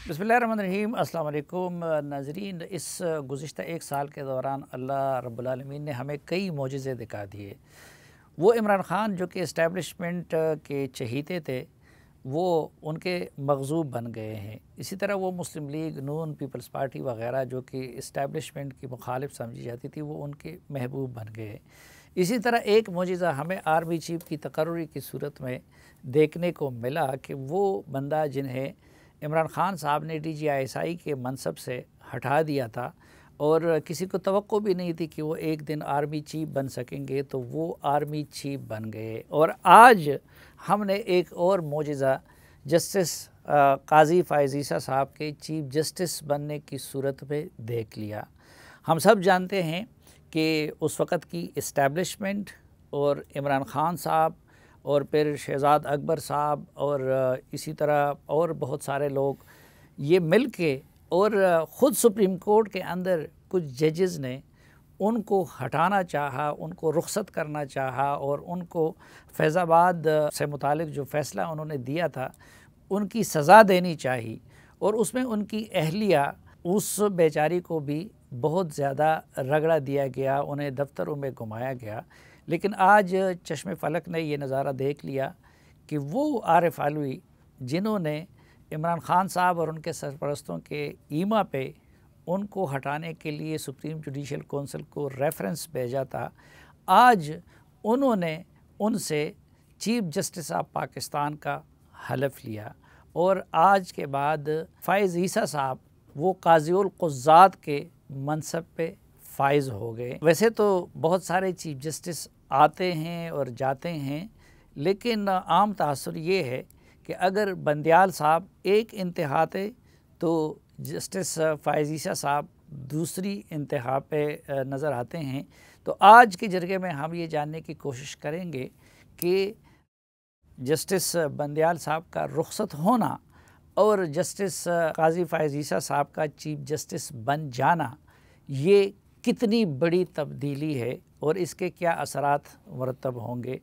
बिस्मिल्लाहिर्रहमानिर्रहीम। अस्सलाम वालेकुम नाज़रीन। इस गुज़िश्ता एक साल के दौरान अल्लाह रब्बुल आलमीन ने हमें कई मोजिज़े दिखा दिए। वो इमरान ख़ान जो कि इस्टेब्लिशमेंट के चहीते थे वो उनके मग़ज़ूब बन गए हैं। इसी तरह वो मुस्लिम लीग, नून, पीपल्स पार्टी वग़ैरह जो कि इस्टेब्लिशमेंट की मुखालिफ समझी जाती थी वो उनके महबूब बन गए। इसी तरह एक मोजिज़ा हमें आर्मी चीफ़ की तकर्रुरी की सूरत में देखने को मिला कि वो बंदा जिन्हें इमरान ख़ान साहब ने DGISI के मनसब से हटा दिया था और किसी को तवक्को भी नहीं थी कि वो एक दिन आर्मी चीफ़ बन सकेंगे, तो वो आर्मी चीफ़ बन गए। और आज हमने एक और मोजिज़ा जस्टिस काज़ी फ़ायज़ ईसा साहब के चीफ़ जस्टिस बनने की सूरत में देख लिया। हम सब जानते हैं कि उस वक़्त की इस्टेब्लिशमेंट और इमरान ख़ान साहब और फिर शहज़ाद अकबर साहब और इसी तरह और बहुत सारे लोग ये मिल के और ख़ुद सुप्रीम कोर्ट के अंदर कुछ जजेस ने उनको हटाना चाहा, उनको रुख़सत करना चाहा और उनको फैज़ाबाद से मुतालिक जो फ़ैसला उन्होंने दिया था उनकी सज़ा देनी चाहिए। और उसमें उनकी अहलिया उस बेचारी को भी बहुत ज़्यादा रगड़ा दिया गया, उन्हें दफ्तरों में घुमाया गया। लेकिन आज चश्मे फ़लक ने ये नज़ारा देख लिया कि वो आरिफ अलवी जिन्होंने इमरान ख़ान साहब और उनके सरपरस्तों के ईमा पे उनको हटाने के लिए सुप्रीम जुडिशल कौंसिल को रेफरेंस भेजा था, आज उन्होंने उनसे चीफ़ जस्टिस ऑफ पाकिस्तान का हलफ लिया और आज के बाद फ़ायज़ ईसा साहब वो काज़ीउल क़ुज़्ज़ात के मनसब पे फ़ाइज़ हो गए। वैसे तो बहुत सारे चीफ़ जस्टिस आते हैं और जाते हैं, लेकिन आम तासुर ये है कि अगर बंदियाल साहब एक इंतहा थे तो जस्टिस फ़ायज़ ईसा साहब दूसरी इंतहा पे नज़र आते हैं। तो आज के जरगे में हम ये जानने की कोशिश करेंगे कि जस्टिस बंदियाल साहब का रुख़सत होना और जस्टिस काज़ी फ़ायज़ ईसा साहब का चीफ़ जस्टिस बन जाना ये कितनी बड़ी तब्दीली है और इसके क्या असरात मुरतब होंगे।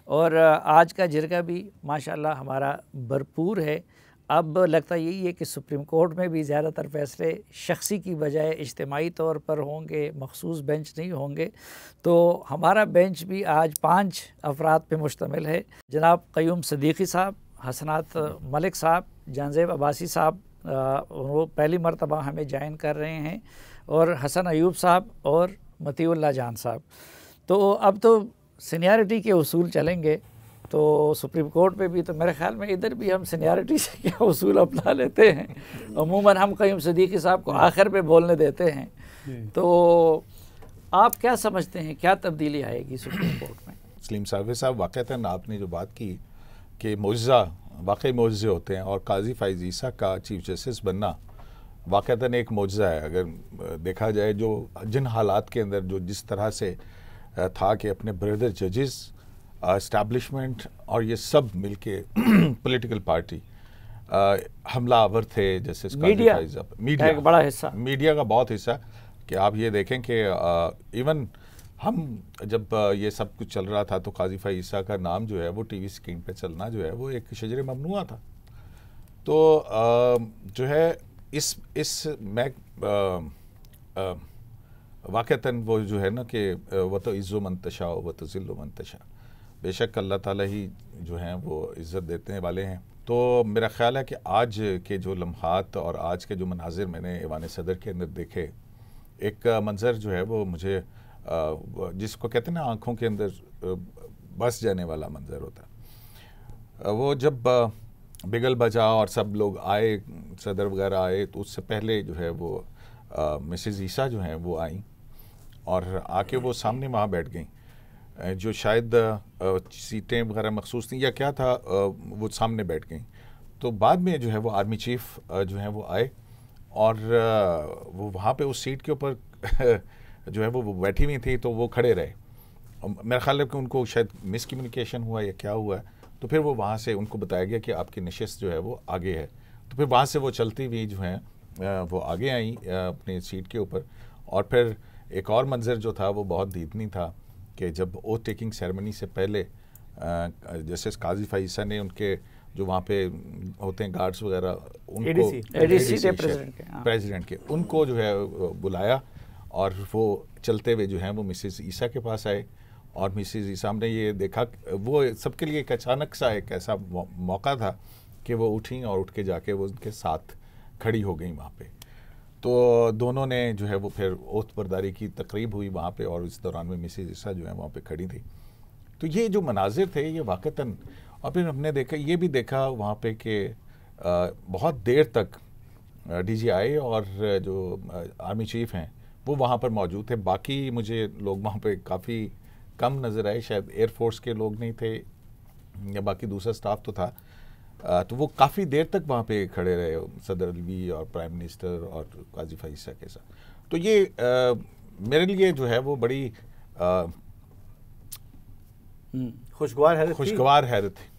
और आज का जरगा भी माशाल्लाह हमारा भरपूर है। अब लगता यही है कि सुप्रीम कोर्ट में भी ज़्यादातर फ़ैसले शख्सी की बजाय इज्तिमाई तौर पर होंगे, मखसूस बेंच नहीं होंगे। तो हमारा बेंच भी आज 5 अफराद पे मुश्तमिल है। जनाब क़य्यूम सिद्दीकी साहब, हसनात मलिक साहब, जानज़ेब अब्बासी साहब वो पहली मरतबा हमें ज्वाइन कर रहे हैं, और हसन अयूब साहब और मतीउल्लाह जान साहब। तो अब तो सीनियरिटी के उसूल चलेंगे, तो सुप्रीम कोर्ट पे भी तो मेरे ख़्याल में इधर भी हम सीनियरिटी से क्या उसूल अपना लेते हैं। अमूमन हम क़य्यूम सिद्दीकी साहब को आखिर पे बोलने देते हैं। तो आप क्या समझते हैं, क्या तब्दीली आएगी सुप्रीम कोर्ट में? सलीम साहब वाक़तन आपने जो बात की कि मोज़ा वाकई मोज़े होते हैं और काज़ी फ़ायज़ ईसा का चीफ़ जस्टिस बनना वाक़तन एक मोज़ा है। अगर देखा जाए जो जिन हालात के अंदर जो जिस तरह से था कि अपने ब्रदर जजेस, इस्टेब्लिशमेंट और ये सब मिलके पॉलिटिकल पार्टी हमला आवर थे, जैसे मीडिया एक बड़ा हिस्सा, मीडिया का बहुत हिस्सा। कि आप ये देखें कि इवन हम जब ये सब कुछ चल रहा था तो काज़ी फ़ायज़ ईसा का नाम जो है वो टीवी स्क्रीन पे चलना जो है वो एक शजर ममनुआ था। तो जो है इस मैं वाक़तन वो जो है ना कि वह तो इज़्ज़ो मंतशा व तो ज़िल्लो मंतशा, बेशक अल्लाह ताला ही जो हैं वो इज़्ज़त देने वाले हैं। तो मेरा ख़्याल है कि आज के जो लम्हात और आज के जो मनाजिर मैंने ऐवान सदर के अंदर देखे, एक मंज़र जो है वो मुझे जिसको कहते हैं ना आँखों के अंदर बस जाने वाला मंज़र होता। वो जब बिगल बजा और सब लोग आए, सदर वगैरह आए, तो उससे पहले जो है वो मिसेज़ ईसा जो हैं वो आई और आके वो सामने वहाँ बैठ गई। जो शायद सीटें वगैरह मखसूस थी या क्या था, वो सामने बैठ गई। तो बाद में जो है वो आर्मी चीफ़ जो है वो आए और वो वहाँ पे उस सीट के ऊपर जो है वो बैठी हुई थी, तो वो खड़े रहे। मेरा ख्याल है कि उनको शायद मिसकम्युनिकेशन हुआ या क्या हुआ, तो फिर वो वहाँ से उनको बताया गया कि आपकी नशिस्त जो है वो आगे है। तो फिर वहाँ से वो चलती हुई जो है वो आगे आई अपनी सीट के ऊपर। और फिर एक और मंज़र जो था वो बहुत दीदनी था कि जब ओथ टेकिंग सेरेमनी से पहले जस्टिस काज़ी फ़ायज़ ईसा ने उनके जो वहाँ पे होते हैं गार्ड्स वगैरह, उनको एडीसी प्रेसिडेंट के उनको जो है बुलाया और वो चलते हुए जो है वो मिसेस ईसा के पास आए। और मिसेस ईसा ने ये देखा, वो सबके लिए एक अचानक सा एक ऐसा मौका था कि वो उठी और उठ के जाके वो उनके साथ खड़ी हो गई वहाँ पे। तो दोनों ने जो है वो फिर ओथ बर्दारी की तकरीब हुई वहाँ पे, और इस दौरान में मिसेस ईसा जो है वहाँ पे खड़ी थी। तो ये जो मनाजिर थे ये वाक़तन, और फिर हमने देखा, ये भी देखा वहाँ पे कि बहुत देर तक DGI और जो आर्मी चीफ़ हैं वो वहाँ पर मौजूद थे। बाकी मुझे लोग वहाँ पे काफ़ी कम नज़र आए, शायद एयरफोर्स के लोग नहीं थे या बाकी दूसरा स्टाफ तो था। तो वो काफ़ी देर तक वहाँ पे खड़े रहे, सदर अलवी और प्राइम मिनिस्टर और काजी फ़ाइज़ के साथ। तो ये मेरे लिए जो है वो बड़ी खुशगवार हैरत थी।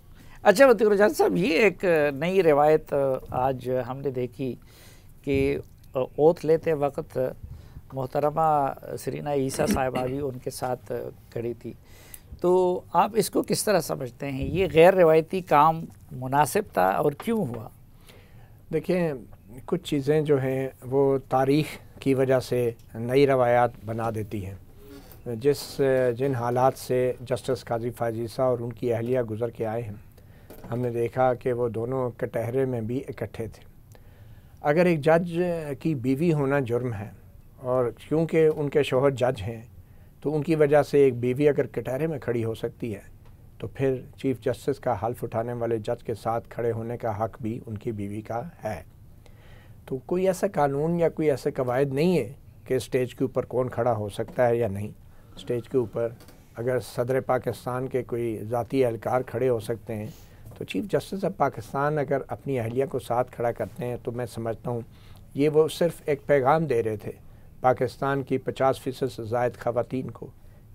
अच्छा वतीउर साहब, ये एक नई रिवायत आज हमने देखी कि ओथ लेते वक्त मोहतरमा सरीना ईसा साहिबा भी उनके साथ खड़ी थी। तो आप इसको किस तरह समझते हैं? ये गैर रिवायती काम मुनासिब था और क्यों हुआ? देखिए, कुछ चीज़ें जो हैं वो तारीख़ की वजह से नई रवायात बना देती हैं। जिन हालात से जस्टिस काजी फ़ाइज़ ईसा और उनकी अहलिया गुज़र के आए हैं, हमने देखा कि वो दोनों कटहरे में भी इकट्ठे थे। अगर एक जज की बीवी होना जुर्म है, और क्योंकि उनके शौहर जज हैं तो उनकी वजह से एक बीवी अगर कटहरे में खड़ी हो सकती है, तो फिर चीफ़ जस्टिस का हल्फ उठाने वाले जज के साथ खड़े होने का हक़ भी उनकी बीवी का है। तो कोई ऐसा कानून या कोई ऐसे कवायद नहीं है कि स्टेज के ऊपर कौन खड़ा हो सकता है या नहीं। स्टेज के ऊपर अगर सदर पाकिस्तान के कोई ज़ाती एहलकार खड़े हो सकते हैं, तो चीफ़ जस्टिस ऑफ पाकिस्तान अगर अपनी अहलिया को साथ खड़ा करते हैं, तो मैं समझता हूँ ये वो सिर्फ़ एक पैगाम दे रहे थे पाकिस्तान की 50% से ज़ायद ख़वातीन को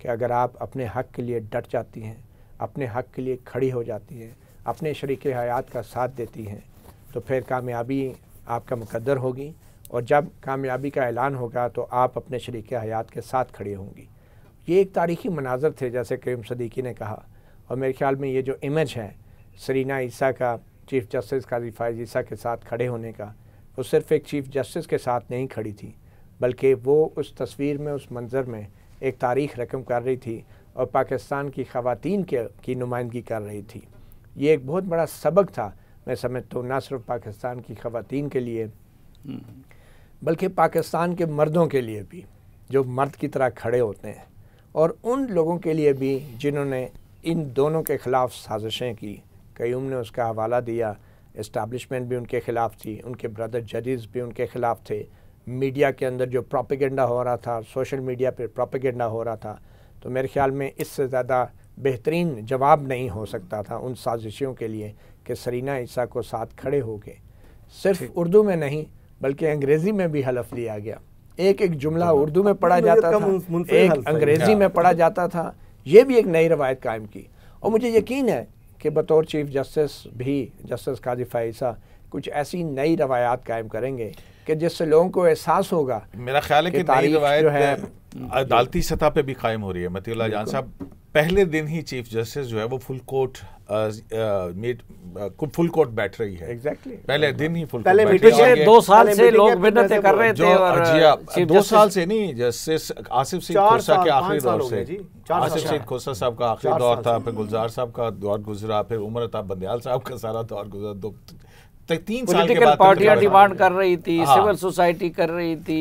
कि अगर आप अपने हक़ के लिए डट जाती हैं, अपने हक़ के लिए खड़ी हो जाती हैं, अपने शरीक हयात का साथ देती हैं, तो फिर कामयाबी आपका मुकद्दर होगी, और जब कामयाबी का ऐलान होगा तो आप अपने शरीक हयात के साथ खड़ी होंगी। ये एक तारीख़ी मनाज़र थे, जैसे करीम सदीकी ने कहा। और मेरे ख़्याल में ये जो इमेज है सरीना ईसा का चीफ़ जस्टिस काजी फ़ाइज़ ईसा के साथ खड़े होने का, वो सिर्फ़ एक चीफ़ जस्टिस के साथ नहीं खड़ी थी, बल्कि वो उस तस्वीर में, उस मंज़र में एक तारीख़ रकम कर रही थी और पाकिस्तान की ख़वातीन की नुमाइंदगी कर रही थी। ये एक बहुत बड़ा सबक था, मैं समझता हूँ, ना सिर्फ पाकिस्तान की ख़वातीन के लिए बल्कि पाकिस्तान के मर्दों के लिए भी, जो मर्द की तरह खड़े होते हैं, और उन लोगों के लिए भी जिन्होंने इन दोनों के ख़िलाफ़ साजिशें की। कयूम ने उसका हवाला दिया, इस्टेब्लिशमेंट भी उनके ख़िलाफ़ थी, उनके ब्रदर जजेस भी उनके ख़िलाफ़ थे, मीडिया के अंदर जो प्रोपेगेंडा हो रहा था, सोशल मीडिया पे प्रोपेगेंडा हो रहा था। तो मेरे ख़्याल में इससे ज़्यादा बेहतरीन जवाब नहीं हो सकता था उन साजिशों के लिए कि सरीना ईसा को साथ खड़े हो गए। सिर्फ उर्दू में नहीं बल्कि अंग्रेज़ी में भी हलफ लिया गया। एक एक जुमला उर्दू में पढ़ा जाता था, एक अंग्रेज़ी में पढ़ा जाता था। ये भी एक नई रवायत कायम की, और मुझे यकीन है कि बतौर चीफ़ जस्टिस भी जस्टिस काजी फ़ाइज़ ईसा कुछ ऐसी नई रवायात कायम करेंगे कि जिससे लोगों को एहसास होगा। मेरा ख्याल है कि नई रवायत जो है अदालती सतह पे भी कायम हो रही है। मतीउल्लाह जान साहब, पहले दिन ही चीफ जस्टिस जो है वो फुल कोर्ट बैठ रही है। एग्जैक्टली पहले दिन ही फुल कोर्ट। पिछले 2 साल से लोग मिन्नतें कर रहे थे, और 2 साल से नहीं, जस्टिस आसिफ सईद खोसा के आखिरी दौर से, आसिफ सईद खोसा साहब का आखिरी दौर था, फिर गुलजार साहब का दौर गुजरा, फिर उमर अता बंदयाल साहब का सारा दौर गुजरा। 3 साल के बाद पार्टियां डिमांड कर रही थी, सिविल सोसाइटी कर रही थी,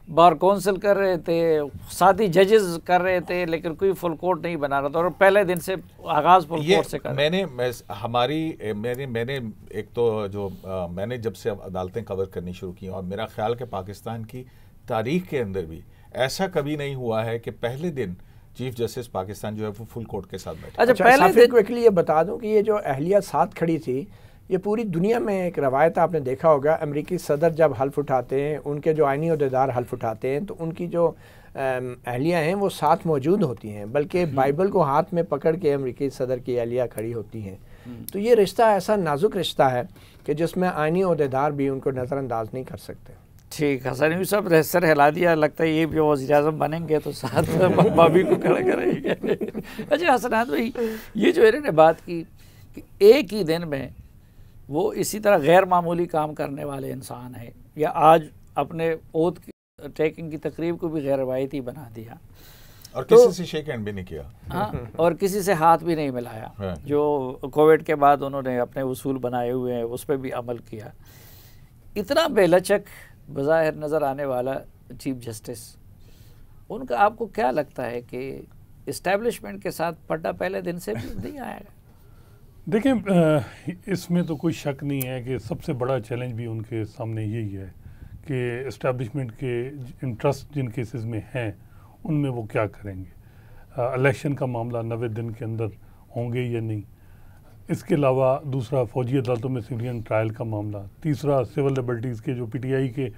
बार काउंसिल कर रहे थे, साथी जजेस कर रहे थे, लेकिन कोई फुल कोर्ट नहीं बना रहा था। और पहले दिन से आगाज फुल कोर्ट से कर मैंने एक तो जो मैंने जब से अदालतें कवर करनी शुरू की, और मेरा ख्याल कि पाकिस्तान की तारीख के अंदर भी ऐसा कभी नहीं हुआ है कि पहले दिन चीफ जस्टिस पाकिस्तान जो है वो फुल कोर्ट के साथ बैठे। अच्छा, पहले क्विकली ये बता दूं कि ये जो अहलिया साथ खड़ी थी, ये पूरी दुनिया में एक रवायत आपने देखा होगा। अमेरिकी सदर जब हल्फ उठाते हैं, उनके जो आइनी अहदेदार हल्फ उठाते हैं, तो उनकी जो अहलिया हैं वो साथ मौजूद होती हैं, बल्कि बाइबल को हाथ में पकड़ के अमेरिकी सदर की अहलिया खड़ी होती हैं। तो ये रिश्ता ऐसा नाजुक रिश्ता है कि जिसमें आइनी अहदेदार भी उनको नज़रअंदाज नहीं कर सकते। ठीक, हसन साहब सर हिला दिया, लगता है ये भी वज़ीर आज़म बनेंगे तो साथ भाभी को खड़ा करेंगे। अच्छा हसन भाई, ये जो इन्होंने बात की कि एक ही दिन में वो इसी तरह गैर मामूली काम करने वाले इंसान हैं, या आज अपने ओथ टेकिंग की तकरीब को भी गैर रवायती बना दिया और किसी से शेक हैंड भी नहीं किया। हाँ, और किसी से हाथ भी नहीं मिलाया। जो कोविड के बाद उन्होंने अपने उसूल बनाए हुए हैं उस पर भी अमल किया। इतना बेलचक बज़ाहिर नज़र आने वाला चीफ जस्टिस, उनका आपको क्या लगता है कि इस्टेब्लिशमेंट के साथ पट्टा पहले दिन से भी नहीं आएगा? देखें, इसमें तो कोई शक नहीं है कि सबसे बड़ा चैलेंज भी उनके सामने यही है कि इस्टेब्लिशमेंट के इंटरेस्ट जिन केसेस में हैं उनमें वो क्या करेंगे। इलेक्शन का मामला 90 दिन के अंदर होंगे या नहीं, इसके अलावा दूसरा फौजी अदालतों में सिविलियन ट्रायल का मामला, तीसरा सिविल लिबर्टीज़ के जो पीटीआई के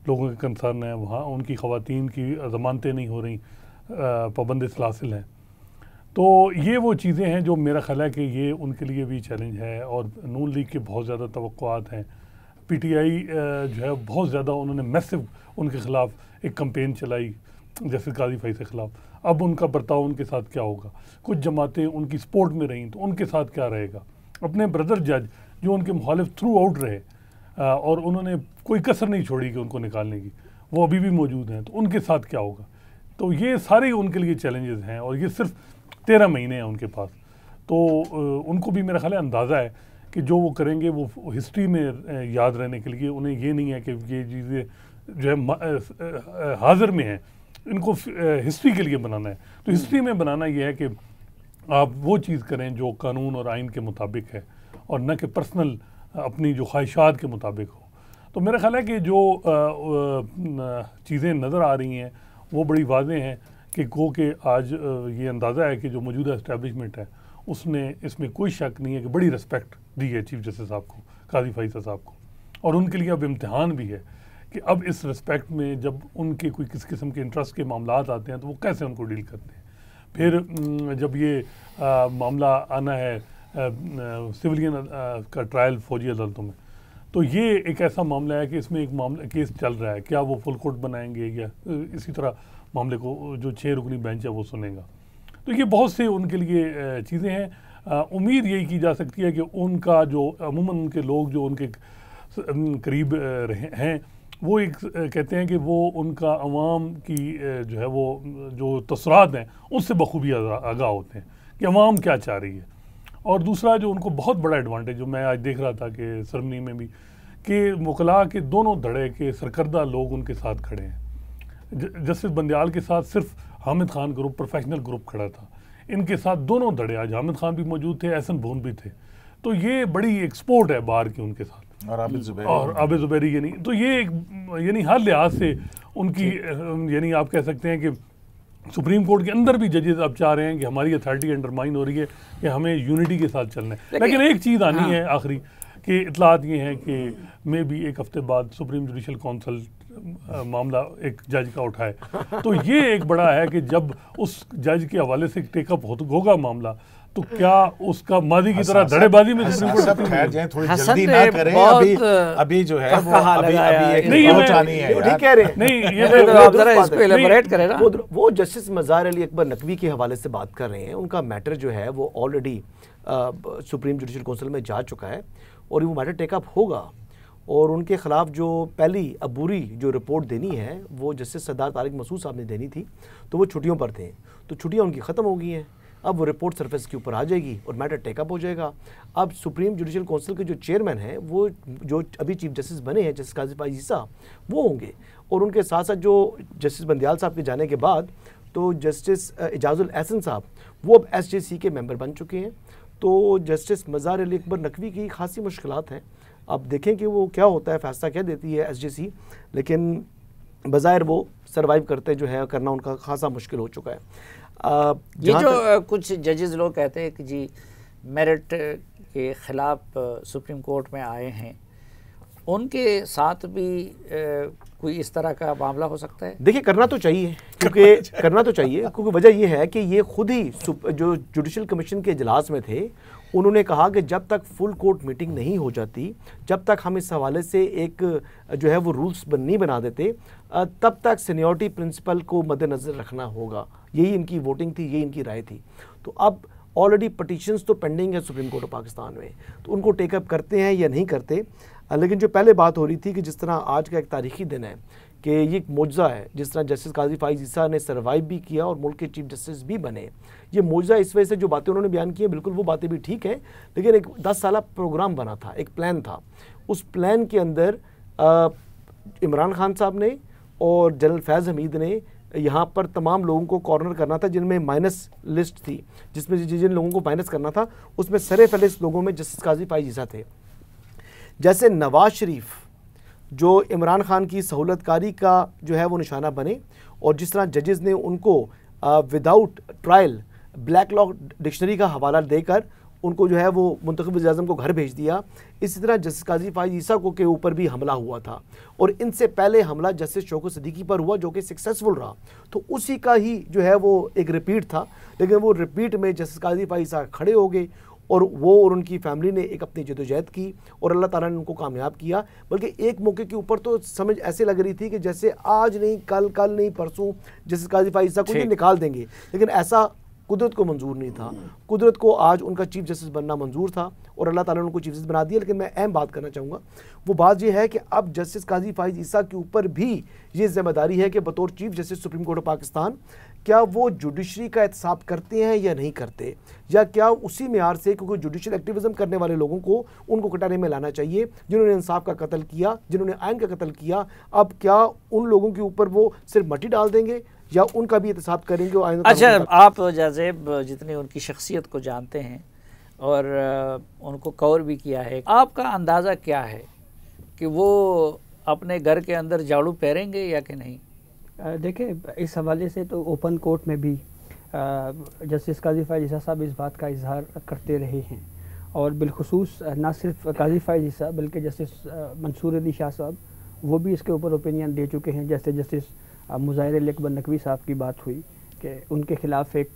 लोगों के कंसर्न हैं वहाँ उनकी ख़वातीन की ज़मानतें नहीं हो रही, पाबंद सलासिल हैं। तो ये वो चीज़ें हैं जो मेरा ख्याल है कि ये उनके लिए भी चैलेंज है। और नून लीग के बहुत ज़्यादा तवक्कुआत हैं। पीटीआई जो है बहुत ज़्यादा उन्होंने मैसिव उनके ख़िलाफ़ एक कैंपेन चलाई जस्टिस काजी फैज़ के ख़िलाफ़। अब उनका बर्ताव उनके साथ क्या होगा? कुछ जमातें उनकी सपोर्ट में रहीं तो उनके साथ क्या रहेगा? अपने ब्रदर जज जो उनके मुखालिफ थ्रू आउट रहे और उन्होंने कोई कसर नहीं छोड़ी कि उनको निकालने की, वो अभी भी मौजूद हैं, तो उनके साथ क्या होगा? तो ये सारे उनके लिए चैलेंजेस हैं और ये सिर्फ 13 महीने हैं उनके पास। तो उनको भी मेरा ख्याल है अंदाज़ा है कि जो वो करेंगे वो हिस्ट्री में याद रहने के लिए। उन्हें ये नहीं है कि ये चीज़ें जो है हाजिर में हैं, इनको हिस्ट्री के लिए बनाना है। तो हिस्ट्री में बनाना ये है कि आप वो चीज़ करें जो कानून और आइन के मुताबिक है और न कि पर्सनल अपनी जो ख्वाहिशात के मुताबिक हो। तो मेरा ख्याल है कि जो चीज़ें नज़र आ रही हैं वो बड़ी वाज़ेह हैं कि के आज ये अंदाज़ा है कि जो मौजूदा इस्टेब्लिशमेंट है उसने इसमें कोई शक नहीं है कि बड़ी रिस्पेक्ट दी है चीफ जस्टिस साहब को, काजी फैज़ साहब को। और उनके लिए अब इम्तिहान भी है कि अब इस रिस्पेक्ट में जब उनके कोई किस किस्म के इंटरेस्ट के मामलात आते हैं तो वो कैसे उनको डील करते हैं। फिर जब ये मामला आना है सिविलियन का ट्रायल फौजी अदालतों में, तो ये एक ऐसा मामला है कि इसमें एक मामला केस चल रहा है, क्या वो फुल कोर्ट बनाएंगे या इसी तरह मामले को जो 6 रुकनी बेंच है वो सुनेगा। तो ये बहुत से उनके लिए चीज़ें हैं। उम्मीद यही की जा सकती है कि उनका जो अमूमन उनके लोग जो उनके करीब हैं वो एक कहते हैं कि वो उनका अवाम की जो है वो जो तसरात हैं उससे बखूबी आगाह होते हैं कि अवाम क्या चाह रही है। और दूसरा जो उनको बहुत बड़ा एडवांटेज जो मैं आज देख रहा था कि सरमनी में भी कि मुकला के दोनों धड़े के सरकर्दा लोग उनके साथ खड़े हैं। जस्टिस बंदयाल के साथ सिर्फ Hamid Khan group professional group खड़ा था, इनके साथ दोनों धड़े आज हामिद खान भी मौजूद थे, एहसन भून भी थे। तो ये बड़ी एक्सपोर्ट है बाहर की उनके साथ। और आबिद ज़ुबैरी यानी तो ये यानी हर लिहाज से उनकी यानी आप कह सकते हैं कि सुप्रीम कोर्ट के अंदर भी जजेस अब चाह रहे हैं कि हमारी अथॉरिटी अंडरमाइन हो रही है कि हमें यूनिटी के साथ चलना है। लेकिन एक चीज़ आनी है आखिरी कि इतलात ये हैं कि मे भी एक हफ्ते बाद सुप्रीम जुडिशल काउंसिल मामला एक जज का उठाए। तो ये एक बड़ा है कि जब उस जज के हवाले से टेकअप होगा मामला तो क्या उसका मादी की तरह धड़ेबाजी में सुप्रीम कोर्ट ठहर जाए, थोड़ी जल्दी ना करें। अभी जो है वो अभी एक पहुंच आनी है। ठीक कह रहे हैं। नहीं ये आप जरा इस पे एलैबोरेट करें ना। वो जस्टिस मज़ार अली अकबर नकवी के हवाले से बात कर रहे हैं। उनका मैटर जो है वो ऑलरेडी सुप्रीम जुडिशल काउंसिल में जा चुका है और वो मैटर टेकअप होगा। और उनके ख़िलाफ़ जो पहली अबूरी जो रिपोर्ट देनी है वो जस्टिस सरदार तारिक मसूद साहब ने देनी थी, तो वो छुट्टियों पर थे, तो छुट्टियां उनकी ख़त्म हो गई हैं। अब वो रिपोर्ट सरफेस के ऊपर आ जाएगी और मैटर टेकअप हो जाएगा। अब सुप्रीम जुडिशल काउंसिल के जो चेयरमैन हैं वो जो अभी चीफ जस्टिस बने हैं जस्टिस काजी फैज़ साहब वो होंगे। और उनके साथ साथ जो जस्टिस बंदयाल साहब के जाने के बाद तो जस्टिस एजाजुल एहसन साहब वो अब SJC के मेंबर बन चुके हैं। तो जस्टिस मज़ार अली अकबर नकवी की खासी मुश्किलात हैं। अब देखें कि वो क्या होता है, फैसला क्या देती है SJC, लेकिन बज़ाहिर वो सर्वाइव करते जो है करना उनका खासा मुश्किल हो चुका है। ये जो कुछ जजेस लोग कहते हैं कि जी मेरिट के ख़िलाफ़ सुप्रीम कोर्ट में आए हैं, उनके साथ भी कोई इस तरह का मामला हो सकता है? देखिए करना तो चाहिए क्योंकि वजह यह है कि ये खुद ही जो जुडिशल कमीशन के इजलास में थे उन्होंने कहा कि जब तक फुल कोर्ट मीटिंग नहीं हो जाती, जब तक हम इस हवाले से एक जो है वो रूल्स नहीं बना देते, तब तक सीनियरिटी प्रिंसिपल को मद्देनज़र रखना होगा। यही इनकी वोटिंग थी, यही इनकी राय थी। तो अब ऑलरेडी पटिशन्स तो पेंडिंग है सुप्रीम कोर्ट ऑफ पाकिस्तान में, तो उनको टेकअप करते हैं या नहीं करते। लेकिन जो पहले बात हो रही थी कि जिस तरह आज का एक तारीखी दिन है कि ये एक मौजज़ा है, जिस तरह जस्टिस काजी फाइज़ ईसा ने सर्वाइव भी किया और मुल्क के चीफ जस्टिस भी बने, ये मौजज़ा इस वजह से जो बातें उन्होंने बयान की हैं बिल्कुल वो बातें भी ठीक हैं, लेकिन एक 10 साला प्रोग्राम बना था, एक प्लान था। उस प्लान के अंदर इमरान खान साहब ने और जनरल फैज़ हमीद ने यहाँ पर तमाम लोगों को कॉर्नर करना था, जिनमें माइनस लिस्ट थी, जिसमें जिन लोगों को माइनस करना था उसमें सरे फहरिस्त लोगों में जस्टिस काजी फाइज़ ईसा थे। जैसे नवाज शरीफ जो इमरान खान की सहूलतकारी का जो है वो निशाना बने, और जिस तरह जजेस ने उनको without trial black law dictionary का हवाला देकर उनको जो है वो मुंतखब वज़ीर-ए-आज़म को घर भेज दिया, इसी तरह जस्टिस काजी फाइज़ ईसा को के ऊपर भी हमला हुआ था, और इनसे पहले हमला जस्टिस शौकत सिद्दीकी पर हुआ जो कि सक्सेसफुल रहा। तो उसी का ही जो है वो एक रिपीट था, लेकिन वो रिपीट में जस्टिस काजी फाइज़ ईसा खड़े हो गए और वो और उनकी फैमिली ने एक अपनी जदोजहद की और अल्लाह ताला ने उनको कामयाब किया। बल्कि एक मौके के ऊपर तो समझ ऐसे लग रही थी कि जैसे आज नहीं कल नहीं परसों जस्टिस काजी फाइज़ ईसा को ये निकाल देंगे, लेकिन ऐसा कुदरत को मंजूर नहीं था। कुदरत को आज उनका चीफ जस्टिस बनना मंजूर था और अल्लाह ताला ने उनको चीफ जस्टिस बना दिया। लेकिन मैं अहम बात करना चाहूँगा, वो बात यह है कि अब जस्टिस काजी फाइज़ ईसा के ऊपर भी ये जिम्मेदारी है कि बतौर chief justice supreme court of Pakistan क्या वो जुडिशरी का एहतसाब करते हैं या नहीं करते, या क्या उसी मेयार से, क्योंकि जुडिशल एक्टिविज़म करने वाले लोगों को उनको कटारे में लाना चाहिए जिन्होंने इंसाफ का कत्ल किया, जिन्होंने आइन का कत्ल किया। अब क्या उन लोगों के ऊपर वो सिर्फ मट्टी डाल देंगे या उनका भी एहतसाब करेंगे? अच्छा, आप जाज़ेब जितनी उनकी शख्सियत को जानते हैं और उनको कवर भी किया है, आपका अंदाज़ा क्या है कि वो अपने घर के अंदर झाड़ू फेरेंगे या कि नहीं? देखिए, इस हवाले से तो ओपन कोर्ट में भी जस्टिस काजी फाइज़ ईसा साहब इस बात का इजहार करते रहे हैं, और बिलखुसूस ना सिर्फ काजी फाइज़ ईसा बल्कि जस्टिस मंसूर अली शाह साहब वो भी इसके ऊपर ओपिनियन दे चुके हैं। जैसे जस्टिस मुज़ाहिर अली अकबर नकवी साहब की बात हुई कि उनके ख़िलाफ़ एक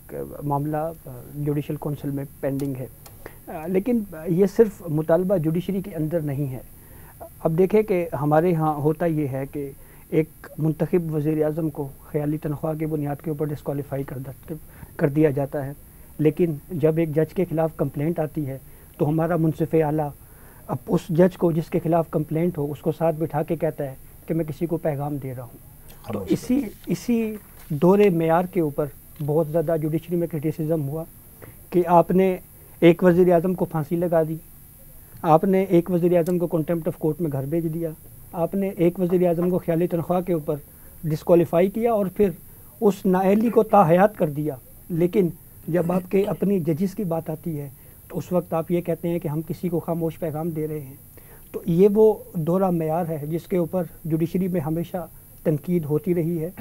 मामला जुडिशल कौंसिल में पेंडिंग है, लेकिन ये सिर्फ मुतालबा जुडिशरी के अंदर नहीं है। अब देखें कि हमारे यहाँ होता ये है कि एक मुंतखब वज़ीर-ए-आज़म को ख़याली तनख्वाह की बुनियाद के ऊपर डिस्क्वालीफाई कर दिया जाता है, लेकिन जब एक जज के ख़िलाफ़ कंप्लेंट आती है तो हमारा मुंसिफ़ आला अब उस जज को जिसके ख़िलाफ़ कंप्लेंट हो उसको साथ बिठा के कहता है कि मैं किसी को पैगाम दे रहा हूँ। तो इसी दौरे मेयार के ऊपर बहुत ज़्यादा जुडिशरी में क्रिटिसिज्म हुआ कि आपने एक वज़ीर-ए-आज़म को फांसी लगा दी, आपने एक वज़ीर-ए-आज़म को कंटेम्प्ट ऑफ कोर्ट में घर भेज दिया, आपने एक वज़ीर-ए-आज़म को ख़याली तनख्वाह के ऊपर डिस्क्वालीफाई किया और फिर उस नाअहली को ताहयात कर दिया। लेकिन जब आपके अपनी जजिस की बात आती है तो उस वक्त आप ये कहते हैं कि हम किसी को खामोश पैगाम दे रहे हैं। तो ये वो दोहरा मेयार है जिसके ऊपर जुडिशरी में हमेशा तनकीद होती रही है,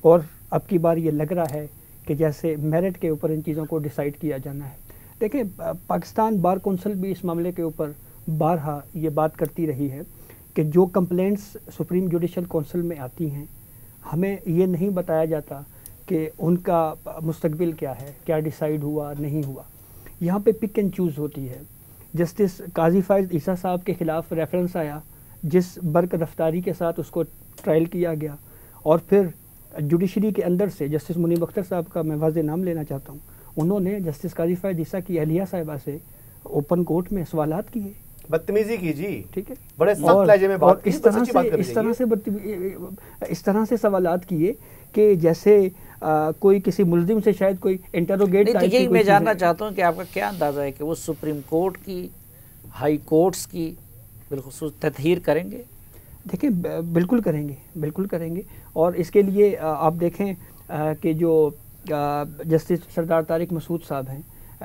और अब की बार ये लग रहा है कि जैसे मेरिट के ऊपर इन चीज़ों को डिसाइड किया जाना है। देखिए, पाकिस्तान बार कौंसिल भी इस मामले के ऊपर बारहा ये बात करती रही है कि जो कंप्लेंट्स सुप्रीम जुडिशल कौंसिल में आती हैं हमें ये नहीं बताया जाता कि उनका मुस्तकबिल क्या है, क्या डिसाइड हुआ नहीं हुआ। यहाँ पे पिक एंड चूज़ होती है। जस्टिस काजी फाइज़ ईसा साहब के ख़िलाफ़ रेफरेंस आया, जिस बर्क रफ्तारी के साथ उसको ट्रायल किया गया, और फिर जुडिशरी के अंदर से जस्टिस मुनीब अख्तर साहब का मैं वाज़े नाम लेना चाहता हूँ, उन्होंने जस्टिस काजी फाइज़ ईसा की अहलिया साहिबा से ओपन कोर्ट में सवालात किए, बदतमीजी की जी, ठीक है, बड़े सख्त लहजे में बात की, इस तरह से सवालात किए कि जैसे कोई किसी मुल्जिम से शायद कोई इंटरोगेट। तो यही मैं जानना चाहता हूँ कि आपका क्या अंदाज़ा है कि वो सुप्रीम कोर्ट की, हाई कोर्ट्स की बिलखुसूस तत्हीर करेंगे? देखिए, बिल्कुल करेंगे, और इसके लिए आप देखें कि जो जस्टिस सरदार तारिक मसूद साहब हैं,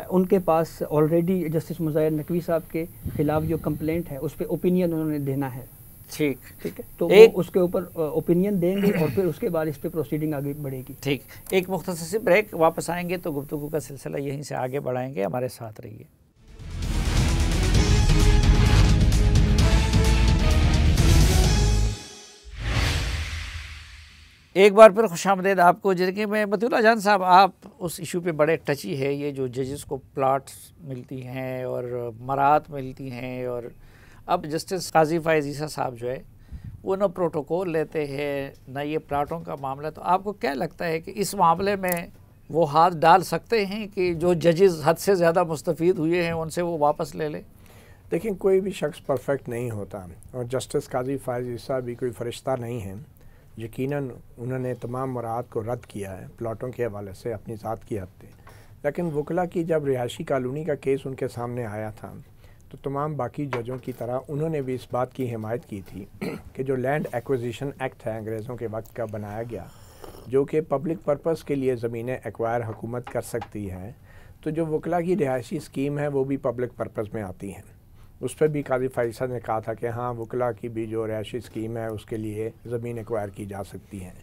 उनके पास ऑलरेडी जस्टिस मुज़ाहिर नकवी साहब के ख़िलाफ़ जो कंप्लेंट है उस पर ओपिनियन उन्होंने देना है। ठीक है, तो वो उसके ऊपर ओपिनियन देंगे और फिर उसके बाद इस पे प्रोसीडिंग आगे बढ़ेगी। ठीक, एक मुख्तसर सी ब्रेक, वापस आएंगे तो गुफ्तगू का सिलसिला यहीं से आगे बढ़ाएंगे। हमारे साथ रहिए। एक बार फिर खुशामदीद आपको। जैसे में मतीउल्लाह जान साहब, आप उस इशू पे बड़े टची है, ये जो जजेस को प्लाट्स मिलती हैं और मरात मिलती हैं, और अब जस्टिस काजी फाइज़ ईसा साहब जो है वो न प्रोटोकॉल लेते हैं न ये प्लाटों का मामला। तो आपको क्या लगता है कि इस मामले में वो हाथ डाल सकते हैं कि जो जजेस हद से ज़्यादा मुस्तफ़ीद हुए हैं उनसे वो वापस ले लें? देखिए, कोई भी शख्स परफेक्ट नहीं होता और जस्टिस काजी फ़ाइज़ ईसा भी कोई फ़रिश्ता नहीं है। यकीनन उन्होंने तमाम मुराद को रद्द किया है प्लाटों के हवाले से अपनी ज़ात की हद पे, लेकिन वकला की जब रिहायशी कॉलोनी का केस उनके सामने आया था तो तमाम बाकी जजों की तरह उन्होंने भी इस बात की हिमायत की थी कि जो लैंड एक्विजिशन एक्ट है अंग्रेज़ों के वक्त का बनाया गया, जो कि पब्लिक पर्पस के लिए ज़मीनें एक्वायर हुकूमत कर सकती है, तो जो वकला की रिहायशी स्कीम है वो भी पब्लिक पर्पस में आती हैं। उस पर भी काजी फ़ाइज़ ने कहा था कि हाँ, वकला की भी जो रिहायशी स्कीम है उसके लिए ज़मीन एक्वायर की जा सकती है।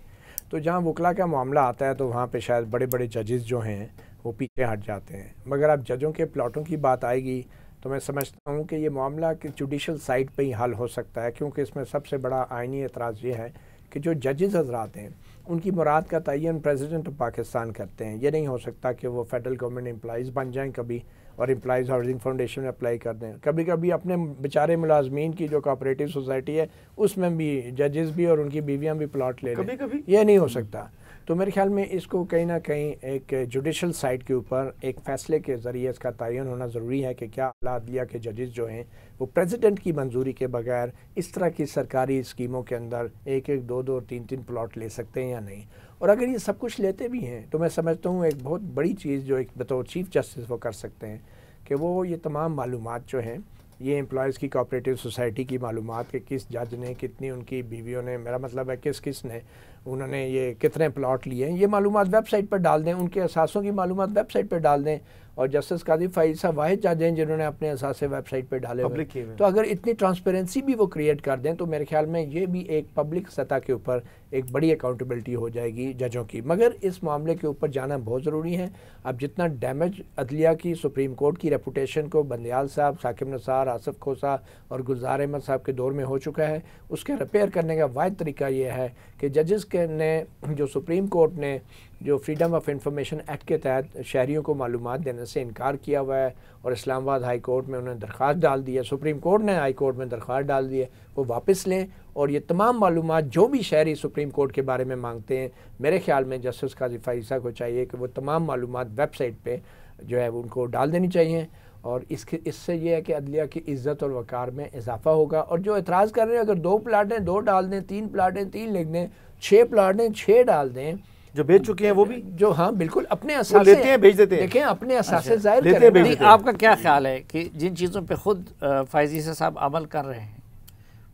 तो जहाँ वकला का मामला आता है तो वहाँ पे शायद बड़े बड़े जजेस जो हैं वो पीछे हट जाते हैं, मगर अब जजों के प्लाटों की बात आएगी तो मैं समझता हूँ कि ये मामला कि जुडिशल साइड पे ही हल हो सकता है, क्योंकि इसमें सबसे बड़ा आइनी एतराज़ ये है कि जो जजेस हजरात हैं उनकी मुराद का तयन प्रेसिडेंट ऑफ पाकिस्तान करते हैं। ये नहीं हो सकता कि वो फेडरल गवर्नमेंट एम्प्लॉइज़ बन जाएं कभी और एम्प्लॉइज़ हाउसिंग फाउंडेशन में अप्लाई कर दें। कभी कभी अपने बेचारे मुलाजमीन की जो कोऑपरेटिव सोसाइटी है उसमें भी जजेस भी और उनकी बीवियाँ भी प्लॉट ले लें, कभी ये नहीं हो सकता। तो मेरे ख्याल में इसको कहीं ना कहीं एक जुडिशल साइड के ऊपर एक फ़ैसले के ज़रिए इसका तयन होना ज़रूरी है कि क्या आला अदलिया के जजेस जो हैं वो प्रेसिडेंट की मंजूरी के बगैर इस तरह की सरकारी स्कीमों के अंदर एक एक दो दो तीन तीन प्लॉट ले सकते हैं या नहीं। और अगर ये सब कुछ लेते भी हैं तो मैं समझता हूँ एक बहुत बड़ी चीज़ जो एक बतौर चीफ जस्टिस वो कर सकते हैं कि वो ये तमाम मालूमात जो हैं, ये एम्प्लॉयज़ की कोऑपरेटिव सोसाइटी की मालूमात कि किस जज ने कितनी उनकी बीवियों ने, मेरा मतलब है किस किस ने उन्होंने ये कितने प्लॉट लिए हैं, ये मालूमात वेबसाइट पर डाल दें, उनके असासों की मालूमात वेबसाइट पर डाल दें। और जस्टिस काजी फ़ाइज़ साहब वाहिद जज हैं जिन्होंने अपने असासे वेबसाइट पर डाले हुए, तो अगर इतनी ट्रांसपेरेंसी भी वो क्रिएट कर दें तो मेरे ख्याल में ये भी एक पब्लिक सतह के ऊपर एक बड़ी अकाउंटेबिलिटी हो जाएगी जजों की। मगर इस मामले के ऊपर जाना बहुत ज़रूरी है। अब जितना डैमेज अदलिया की सुप्रीम कोर्ट की रेपुटेशन को बंदयाल साहब, साकिब निसार, आसिफ खोसा और गुलजार अहमद साहब के दौर में हो चुका है, उसके रिपेयर करने का वाहिद तरीका ये है कि जजेस के ने जो सुप्रीम कोर्ट ने जो फ्रीडम ऑफ इंफॉर्मेशन एक्ट के तहत शहरियों को मालूमात देने से इनकार किया हुआ है और इस्लामाबाद हाई कोर्ट में उन्होंने दरख्वास्त डाल दी है, सुप्रीम कोर्ट ने हाई कोर्ट में दरख्वास्त डाल दी है, वो वापस लें और ये तमाम मालूमात जो भी शहरी सुप्रीम कोर्ट के बारे में मांगते हैं, मेरे ख्याल में जस्टिस काजी फ़ाइज़ को चाहिए कि वो तमाम मालूमात वेबसाइट पे जो है उनको डाल देनी चाहिए। और इससे ये है कि अदलिया की इज़्ज़त और वक़ार में इजाफा होगा। और जो एतराज़ कर रहे हैं अगर 2 प्लाट हैं 2 डाल दें, 3 प्लाट हैं 3 लिख दें, 6 प्लाट हैं 6 डाल दें, जो बेच चुके हैं वो भी जो हाँ बिल्कुल अपने असासे लेते हैं, बेच देते हैं। देखें अपने असासे ज़ाहिर लेते करें। हैं, बेच नहीं, आपका क्या ख्याल है कि जिन चीज़ों पे खुद फ़ाइज़ ईसा साहब अमल कर रहे हैं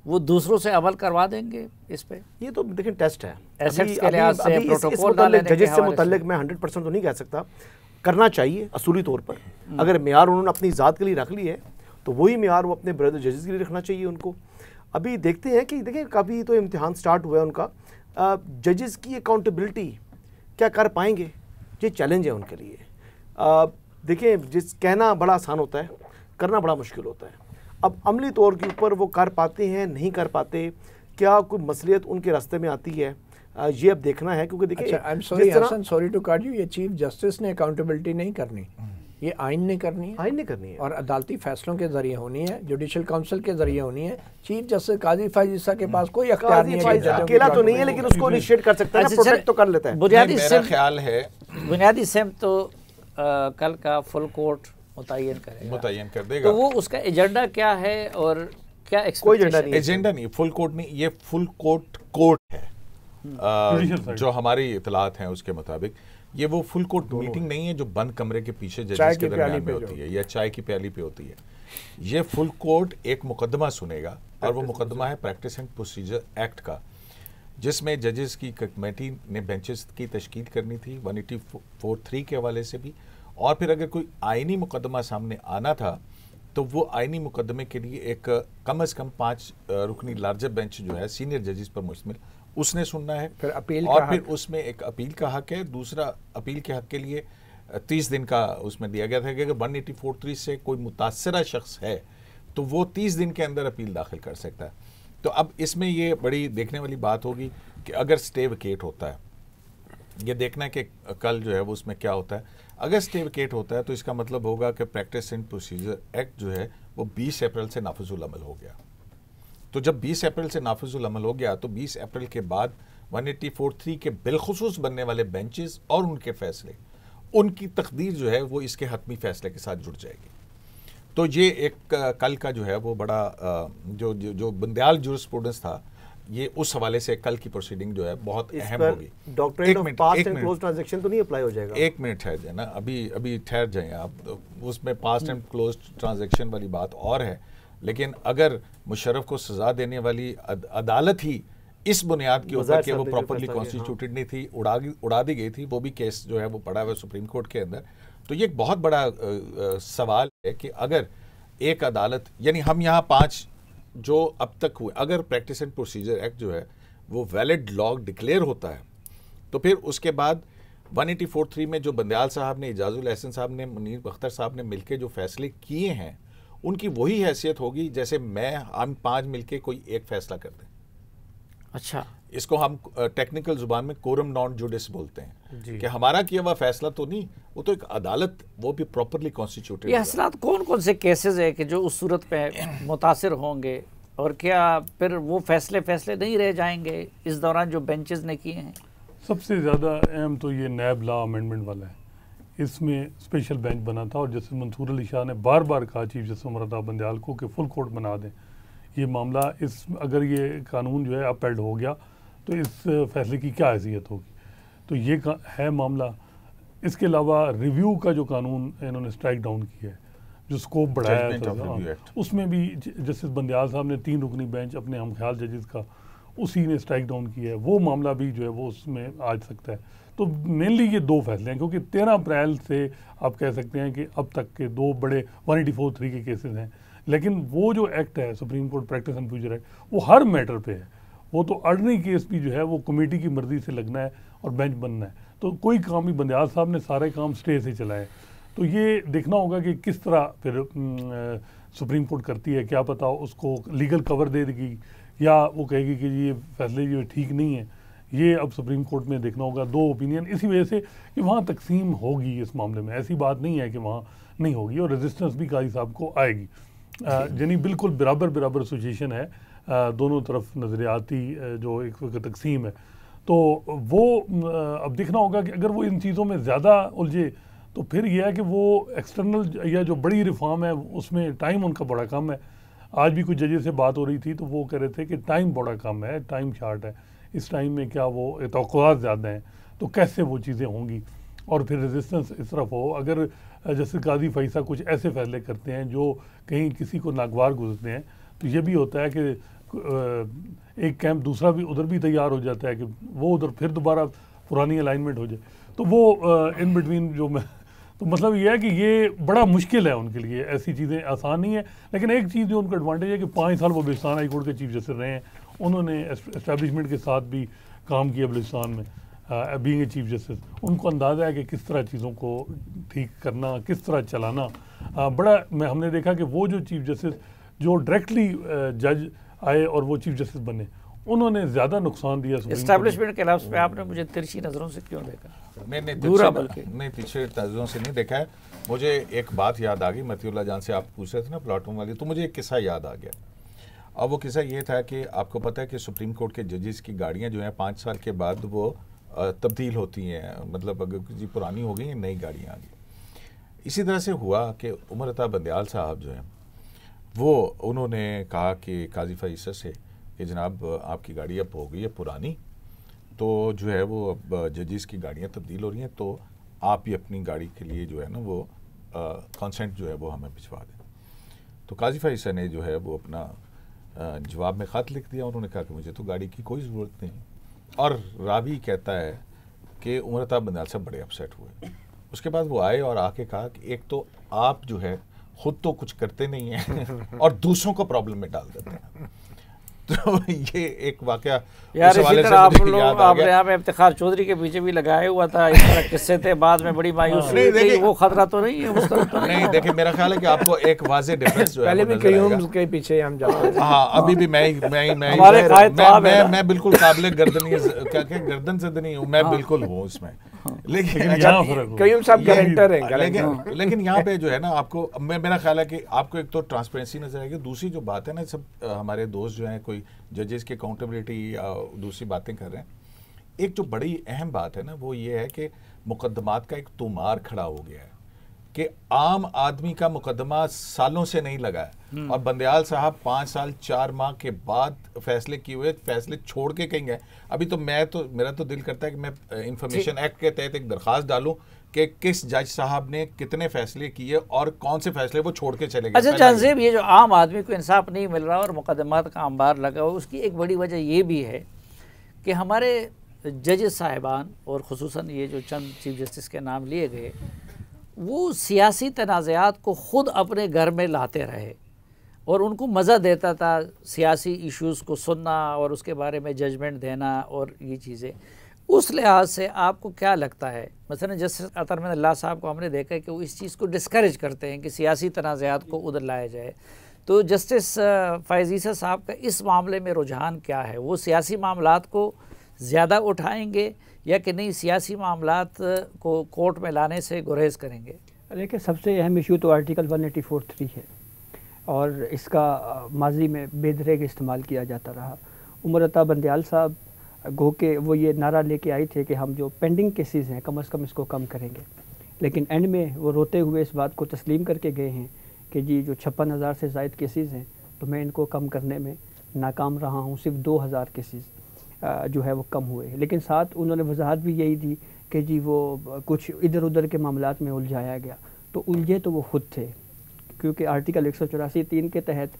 वो दूसरों से अमल करवा देंगे इस पे? ये तो देखिए टेस्ट है, एसेट्स के लिहाज से प्रोटोकॉल डालने के जजेस से हवाले मुतल्लिक मैं 100% तो नहीं कह सकता, करना चाहिए असूली तौर पर। अगर मेयार उन्होंने अपनी ज़ात के लिए रख ली है तो वही मेयार वो अपने ब्रदर जजेस के लिए रखना चाहिए उनको। अभी देखते हैं कि देखिए काफ़ी तो इम्तिहान स्टार्ट हुआ है उनका, जजेस की अकाउंटेबिलिटी क्या कर पाएंगे, ये चैलेंज है उनके लिए। देखिए जिस कहना बड़ा आसान होता है, करना बड़ा मुश्किल होता है। अब अमली तौर के ऊपर वो कर पाते हैं नहीं कर पाते, क्या कोई मसलियत उनके रास्ते में आती है, ये अब देखना है। क्योंकि देखिए I am sorry Hasan, sorry to cut you, ये चीफ जस्टिस ने अकाउंटेबिलिटी नहीं करनी, ये आइन ने करनी है, आइन ने करनी है और अदालती फैसलों के जरिए होनी है, जुडिशल काउंसिल के जरिए होनी है। चीफ जस्टिस काजी फ़ाइज़ ईसा के पास कोई अख्तियार नहीं है, अकेला तो नहीं है लेकिन उसको इनिशिएट कर सकता है, प्रोटेक्ट तो कर लेता है। मेरा ख्याल है बुनियादी सिमत तो कल का फुल कोर्ट मुतय्यन कर देगा। तो वो उसका एजेंडा क्या है और क्या कोई एजेंडा नहीं, एजेंडा नहीं, फुल कोर्ट नहीं, ये फुल कोर्ट है। जो हमारी इतलात हैं उसके मुताबिक ये वो फुल कोर्ट मीटिंग नहीं है जो बंद कमरे के पीछे जजेस के दरमियान में होती है या चाय की प्याली पे होती है। ये फुल कोर्ट एक मुकदमा सुनेगा और वो मुकदमा है प्रैक्टिस एंड प्रोसीजर एक्ट का, जिसमें जजेस की कमेटी ने बेंचेस की तश्कील करनी थी 184(3) के हवाले से भी, और फिर अगर कोई आइनी मुकदमा सामने आना था तो वो आइनी मुकदमे के लिए एक कम से कम 5 रुकनी लार्जर बेंच जो है सीनियर जजेस पर मुश्तमिल, उसने सुनना है। फिर अपील और फिर उसमें एक अपील का हक है। दूसरा अपील के हक के लिए 30 दिन का उसमें दिया गया था कि अगर 184(3) से कोई मुतासरा शख्स है तो वो 30 दिन के अंदर अपील दाखिल कर सकता है। तो अब इसमें ये बड़ी देखने वाली बात होगी कि अगर स्टे वेकेट होता है, ये देखना है कि कल जो है वो उसमें क्या होता है। अगर स्टे वेकेट होता है तो इसका मतलब होगा कि प्रैक्टिस एंड प्रोसीजर एक्ट जो है वो 20 अप्रैल से नाफिजुल अमल हो गया। तो जब 20 अप्रैल से नाफिजुल अमल हो गया तो 20 अप्रैल के बाद 184(3) के बिलखुसूस बनने वाले बेंचेस और उनके फैसले उनकी तकदीर जो है वो इसके हतमी फैसले के साथ जुड़ जाएगी। तो ये एक कल का जो है वो बड़ा जो बंदयाल जूरिस्प्रूडेंस था, ये उस हवाले से कल की प्रोसीडिंग जो है बहुत अहम होगी। Doctrine of past and close transaction तो नहीं अप्लाई हो जाएगा? एक मिनट ठहर जाए ना, अभी ठहर जाए आप। उसमें पास्ट एंड क्लोज ट्रांजैक्शन वाली बात और है, लेकिन अगर मुशर्रफ को सजा देने वाली अदालत ही इस बुनियाद के ऊपर कि वो प्रॉपरली कॉन्स्टिट्यूटेड नहीं थी, उड़ा दी गई थी, वो भी केस जो है वो पड़ा हुआ है सुप्रीम कोर्ट के अंदर। तो ये एक बहुत बड़ा सवाल है कि अगर एक अदालत, यानी हम यहाँ 5 जो अब तक हुए, अगर प्रैक्टिस एंड प्रोसीजर एक्ट जो है वो वैलिड लॉ डिक्लेयर होता है, तो फिर उसके बाद 184(3) में जो बंदयाल साहब ने, इजाजुल एहसन साहब ने, मुनीर अख्तर साहब ने मिलके जो फैसले किए हैं, उनकी वही हैसियत होगी जैसे हम 5 मिलके कोई एक फैसला करते हैं। अच्छा, इसको हम टेक्निकल जुबान में कोरम नॉन जुडिस बोलते हैं कि हमारा किया हुआ फैसला तो नहीं, वो तो एक अदालत, वो भी प्रॉपरली कॉन्स्टिट्यूटेड। ये हसनात कौन कौन से केसेस है कि जो उस सूरत पे मुतासिर होंगे, और क्या फिर वो फैसले नहीं रह जाएंगे इस दौरान जो बेंचेस ने किए हैं? सबसे ज़्यादा अहम तो ये नैब लॉ अमेंडमेंट वाला है। इसमें स्पेशल बेंच बना था और जस्टिस मंसूर अली शाह ने बार बार कहा चीफ जस्टिस उमर अता बंदयाल को कि फुल कोर्ट बना दें ये मामला। अगर ये कानून जो है अपहेल्ड हो गया तो इस फैसले की क्या हैसियत होगी, तो ये है मामला। इसके अलावा रिव्यू का जो कानून इन्होंने स्ट्राइक डाउन किया है, जो स्कोप बढ़ाया था, उसमें भी जस्टिस बंदयाल साहब ने 3 रुकनी बेंच अपने हम ख्याल जजेस का, उसी ने स्ट्राइक डाउन किया है। वो मामला भी जो है वो उसमें आ सकता है। तो मेनली ये 2 फैसले हैं, क्योंकि 13 अप्रैल से आप कह सकते हैं कि अब तक के 2 बड़े 184(3) के केसेस हैं। लेकिन वो जो एक्ट है supreme court practice and procedure act, वो हर मैटर पे है। वो तो ऑर्डिनरी केस भी जो है वो कमेटी की मर्जी से लगना है और बेंच बनना है। तो कोई काम भी बंदयाल साहब ने सारे काम स्टे से चलाए। तो ये देखना होगा कि किस तरह फिर सुप्रीम कोर्ट करती है। क्या पता उसको लीगल कवर दे देगी या वो कहेगी कि ये फैसले जो ठीक नहीं है। ये अब सुप्रीम कोर्ट में देखना होगा। 2 ओपिनियन इसी वजह से कि वहाँ तकसीम होगी इस मामले में, ऐसी बात नहीं है कि वहाँ नहीं होगी, और रेजिस्टेंस भी काजी साहब को आएगी। यानी बिल्कुल बराबर सिचुएशन है, दोनों तरफ नज़रियाती जो एक तकसीम है। तो वो अब देखना होगा कि अगर वो इन चीज़ों में ज़्यादा उलझे तो फिर यह है कि वो एक्सटर्नल या जो बड़ी रिफॉर्म है उसमें टाइम उनका बड़ा कम है। आज भी कुछ जजेस से बात हो रही थी तो वो कह रहे थे कि टाइम बड़ा कम है, टाइम शार्ट है, इस टाइम में क्या वो तवक्कुआत ज़्यादा हैं, तो कैसे वो चीज़ें होंगी। और फिर रेजिस्टेंस इस तरफ हो, अगर जैसे काजी फैसा कुछ ऐसे फैसले करते हैं जो कहीं किसी को नागवार गुजरते हैं, तो ये भी होता है कि एक कैंप दूसरा भी उधर भी तैयार हो जाता है कि वो उधर फिर दोबारा पुरानी अलाइनमेंट हो जाए। तो वो इन बिटवीन जो मैं तो मतलब ये है कि ये बड़ा मुश्किल है उनके लिए, ऐसी चीज़ें आसान नहीं है। लेकिन एक चीज़ जो उनका एडवांटेज है कि 5 साल वो बलूचिस्तान हाई कोर्ट के चीफ जस्टिस रहे हैं, उन्होंने एस्टैब्लिशमेंट के साथ भी काम किया बलूचिस्तान में बीइंग ए चीफ जस्टिस। उनको अंदाज़ा है कि किस तरह चीज़ों को ठीक करना, किस तरह चलाना। हमने देखा कि वो जो चीफ जस्टिस जो डायरेक्टली जज आए और वो चीफ जस्टिस बने, उन्होंने ज़्यादा नुकसान दिया। एस्टैब्लिशमेंट के लफ्ज़ पे आपने मुझे तिरछी नज़रों से क्यों देखा? नहीं, तिरछी नज़रों से नहीं देखा है। मुझे एक बात याद आ गई, मतीउल्लाह जान से आप पूछ रहे थे ना प्लाटून वाली, तो मुझे एक किस्सा याद आ गया। अब वो किस्सा ये था कि आपको पता है कि सुप्रीम कोर्ट के जजेस की गाड़ियाँ जो हैं 5 साल के बाद वो तब्दील होती हैं, मतलब अगर किसी पुरानी हो गई नई गाड़ियाँ आ गई। इसी तरह से हुआ कि उमर अता बंदयाल साहब जो हैं वो उन्होंने कहा कि काजी फैसल से कि जनाब आपकी गाड़ी अब हो गई है पुरानी, तो जो है वो अब जजेस की गाड़ियाँ तब्दील हो रही हैं, तो आप ही अपनी गाड़ी के लिए जो है ना वो कंसेंट जो है वो हमें भिजवा दें। तो काजी फैसल ने जो है वो अपना जवाब में ख़त लिख दिया। उन्होंने कहा कि मुझे तो गाड़ी की कोई ज़रूरत नहीं। और रावी कहता है कि उमर अता बंदयाल साहब बड़े अपसेट हुए। उसके बाद वो आए और आके कहा कि एक तो आप जो है खुद तो कुछ करते नहीं हैं और दूसरों को प्रॉब्लम में डाल देते हैं। तो ये एक वाकया यार, इसी तरह आप लोग आपने यहाँ पे इफ्तिखार चौधरी के पीछे भी लगाए हुआ था, इस तरह किस्से थे, बाद में बड़ी मायूसी हुई। वो खतरा तो नहीं है उस तरह तो नहीं। देखिए मेरा ख्याल है कि आपको एक वाज़ेह डिफरेंस जो है पहले भी कयूम के पीछे हम जाते हैं। हाँ, अभी भी मैं बिल्कुल काबिल गर्दन ज़दनी हूँ, मैं बिल्कुल हूँ उसमें। लेकिन कयूम साहब गारंटर हैं। लेकिन यहाँ पे जो है ना आपको मेरा ख्याल है कि आपको एक तो ट्रांसपेरेंसी नजर आएगी, दूसरी जो बात है ना, सब हमारे दोस्त जो हैं कोई जजेस की अकाउंटेबिलिटी या दूसरी बातें कर रहे हैं, एक जो बड़ी अहम बात है ना वो ये है कि मुकदमात का एक तोमार खड़ा हो गया है कि आम आदमी का मुकदमा सालों से नहीं लगा है और बंदयाल साहब 5 साल 4 माह के बाद फैसले किए हुए फैसले छोड़ के कहीं गए। अभी तो मेरा तो दिल करता है कि मैं इंफॉर्मेशन एक्ट के तहत एक दरखास्त डालूं कि किस जज साहब ने कितने फैसले किए और कौन से फैसले वो छोड़ के चले गए। अच्छा जानजेब, ये जो आम आदमी को इंसाफ नहीं मिल रहा और मुकदमात का अंबार लगा हुआ, उसकी एक बड़ी वजह ये भी है कि हमारे जजेस साहिबान और ख़ुसूसन ये जो चंद चीफ जस्टिस के नाम लिए गए, वो सियासी तनाज़ात को ख़ुद अपने घर में लाते रहे और उनको मज़ा देता था सियासी इश्यूज़ को सुनना और उसके बारे में जजमेंट देना और ये चीज़ें। उस लिहाज से आपको क्या लगता है, मसलन जस्टिस अतर अल्लाह साहब को हमने देखा है कि वो इस चीज़ को डिस्करेज करते हैं कि सियासी तनाज़ात को उधर लाया जाए, तो जस्टिस फैज़ ईसा साहब का इस मामले में रुझान क्या है? वो सियासी मामलात को ज़्यादा उठाएंगे या कि नहीं सियासी मामलात को कोर्ट में लाने से गुरेज करेंगे? देखिए, सबसे अहम इशू तो आर्टिकल 184(3) है और इसका माजी में बेदरेग इस्तेमाल किया जाता रहा। उमर अता बंदयाल साहब गो के वो ये नारा लेके आई थे कि हम जो पेंडिंग केसेस हैं कम से कम इसको कम करेंगे, लेकिन एंड में वो रोते हुए इस बात को तस्लीम करके गए हैं कि जी जो 56,000 से ज़ायद केसेस हैं तो मैं इनको कम करने में नाकाम रहा हूँ, सिर्फ 2,000 केसेस जो है वो कम हुए। लेकिन साथ उन्होंने वजाहत भी यही दी कि जी वो कुछ इधर उधर के मामलात में उलझाया गया, तो उलझे तो वो खुद थे, क्योंकि आर्टिकल 184(3) के तहत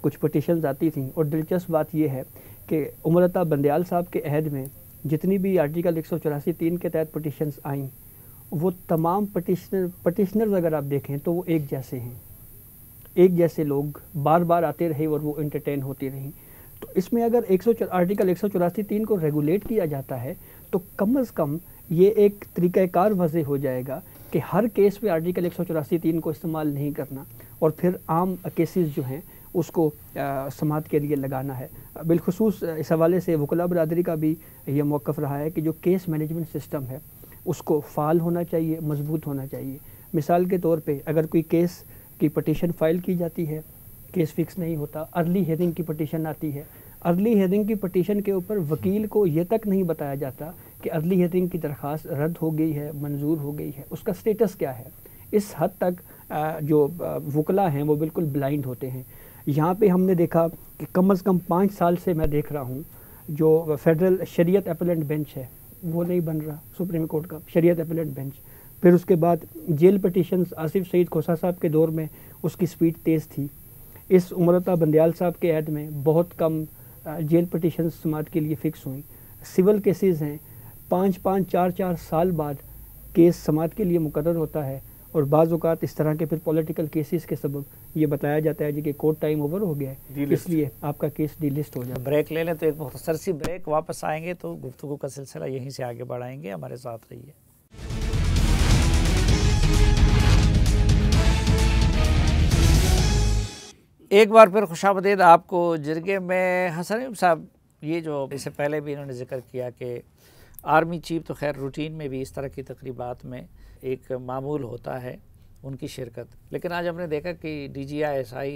कुछ पटिशन्स आती थी। और दिलचस्प बात यह है कि उमर अता बंदयाल साहब के अहद में जितनी भी आर्टिकल 184(3) के तहत पटिशन्स आईं, वो तमाम पटिशनर्स अगर आप देखें तो वो एक जैसे हैं, एक जैसे लोग बार बार आते रहे और वो एंटरटेन होती रहीं। तो इसमें अगर आर्टिकल 184(3) को रेगुलेट किया जाता है तो कम से कम ये एक तरीक़ाकार वज़े हो जाएगा कि हर केस पे आर्टिकल 184(3) को इस्तेमाल नहीं करना और फिर आम केसेस जो हैं उसको समाअत के लिए लगाना है। बिलखुसूस इस हवाले से वकला बरादरी का भी ये मौक़िफ़ रहा है कि जो केस मैनेजमेंट सिस्टम है उसको फ़ाल होना चाहिए, मजबूत होना चाहिए। मिसाल के तौर पे अगर कोई केस की पटिशन फ़ाइल की जाती है, केस फिक्स नहीं होता, अर्ली हियरिंग की पटिशन आती है, अर्ली हियरिंग की पटिशन के ऊपर वकील को ये तक नहीं बताया जाता कि अर्ली हियरिंग की दरख्वास्त रद्द हो गई है, मंजूर हो गई है, उसका स्टेटस क्या है। इस हद तक जो वकला हैं वो बिल्कुल ब्लाइंड होते हैं। यहाँ पे हमने देखा कि कम से कम 5 साल से मैं देख रहा हूँ जो फेडरल शरीयत अपीलेंट बेंच है वो नहीं बन रहा, सुप्रीम कोर्ट का शरीयत अपीलेंट बेंच। फिर उसके बाद जेल पटिशन्स आसिफ सईद खोसा साहब के दौर में उसकी स्पीड तेज़ थी। इस उमर अता बंदयाल साहब के अहद में बहुत कम जेल पटिशन्स समाअत के लिए फ़िक्स हुई। सिविल केसेस हैं 5-5, 4-4 साल बाद केस समाअत के लिए मुकर्रर होता है और बाज़ औक़ात इस तरह के फिर पॉलिटिकल केसेस के सबब ये बताया जाता है जी कि कोर्ट टाइम ओवर हो गया है, इसलिए आपका केस डीलिस्ट हो जाए। ब्रेक ले लें तो एक मुख्तसर सी ब्रेक, वापस आएंगे तो गुफ्तगू का सिलसिला यहीं से आगे बढ़ाएंगे। हमारे साथ रहिए। एक बार फिर खुशामदीद आपको जिरगे में। हसन अयूब साहब, ये जो इससे पहले भी इन्होंने जिक्र किया कि आर्मी चीफ तो खैर रूटीन में भी इस तरह की तकरीबात में एक मामूल होता है उनकी शिरकत, लेकिन आज हमने देखा कि DGI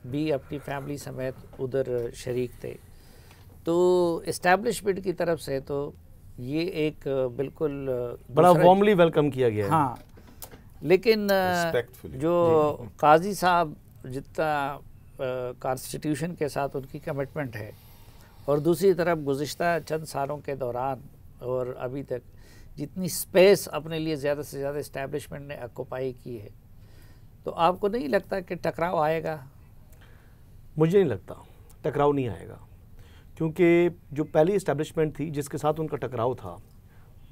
भी अपनी फैमिली समेत उधर शरीक थे, तो इस्टेब्लिशमेंट की तरफ से तो ये एक बिल्कुल बड़ा वार्मली वेलकम किया गया है। हाँ, लेकिन जो काजी साहब जितना कॉन्स्टिट्यूशन के साथ उनकी कमिटमेंट है और दूसरी तरफ गुज़िश्ता चंद सालों के दौरान और अभी तक जितनी स्पेस अपने लिए ज़्यादा से ज़्यादा इस्टेब्लिशमेंट ने ऑक्यूपाई की है, तो आपको नहीं लगता कि टकराव आएगा? मुझे नहीं लगता टकराव नहीं आएगा, क्योंकि जो पहली इस्टेब्लिशमेंट थी जिसके साथ उनका टकराव था